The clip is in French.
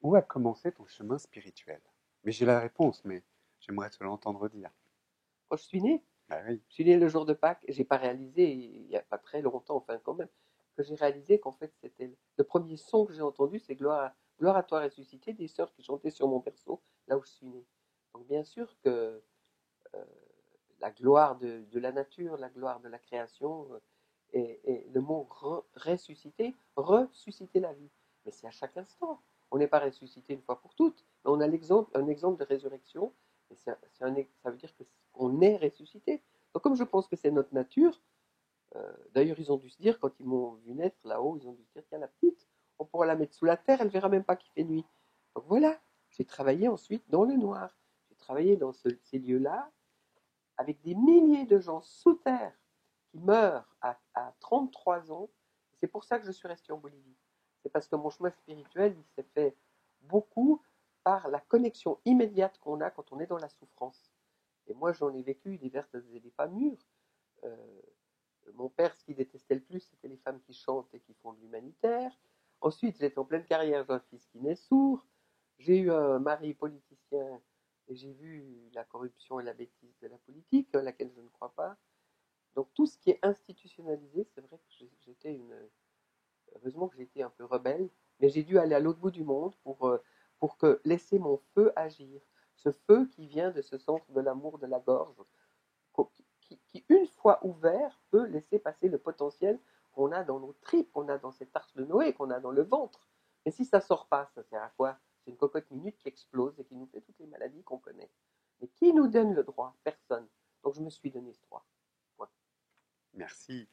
Où a commencé ton chemin spirituel? Mais j'ai la réponse, mais j'aimerais te l'entendre dire. Quand je suis né, Ah oui. je suis né le jour de Pâques et j'ai pas réalisé, il n'y a pas très longtemps, enfin quand même, que j'ai réalisé qu'en fait c'était le premier son que j'ai entendu, c'est Gloire à toi ressuscité des sœurs qui chantaient sur mon berceau, là où je suis né. Donc bien sûr que euh, la gloire de la nature, la gloire de la création, et le mot ressusciter, ressusciter la vie. Mais c'est à chaque instant. On n'est pas ressuscité une fois pour toutes, mais on a un exemple de résurrection, et ça veut dire qu'on est ressuscité. Donc comme je pense que c'est notre nature, d'ailleurs ils ont dû se dire, quand ils m'ont vu naître là-haut, ils ont dû se dire, tiens la petite, on pourra la mettre sous la terre, elle ne verra même pas qu'il fait nuit. Donc voilà, j'ai travaillé ensuite dans le noir. J'ai travaillé dans ces lieux-là, avec des milliers de gens sous terre qui meurent à 33 ans. C'est pour ça que je suis resté en Bolivie. C'est parce que mon chemin spirituel, il s'est fait beaucoup par la connexion immédiate qu'on a quand on est dans la souffrance. Et moi, j'en ai vécu des vertes et des pas mûres. Euh, Mon père, ce qu'il détestait le plus, c'était les femmes qui chantent et qui font de l'humanitaire. Ensuite, j'étais en pleine carrière, j'ai un fils qui naît sourd. J'ai eu un mari politicien et j'ai vu la corruption et la bêtise de la politique, à laquelle je ne crois pas. Donc tout ce qui est institutionnalisé, c'est vrai que j'étais une... Heureusement que j'étais un peu rebelle, mais j'ai dû aller à l'autre bout du monde pour que laisser mon feu agir. Ce feu qui vient de ce centre de l'amour de la gorge, qui, une fois ouvert, peut laisser passer le potentiel qu'on a dans nos tripes, qu'on a dans cette arche de Noé, qu'on a dans le ventre. Et si ça ne sort pas, ça sert à quoi? C'est une cocotte minute qui explose et qui nous fait toutes les maladies qu'on connaît. Mais qui nous donne le droit? Personne. Donc je me suis donné ce droit. Point. Merci.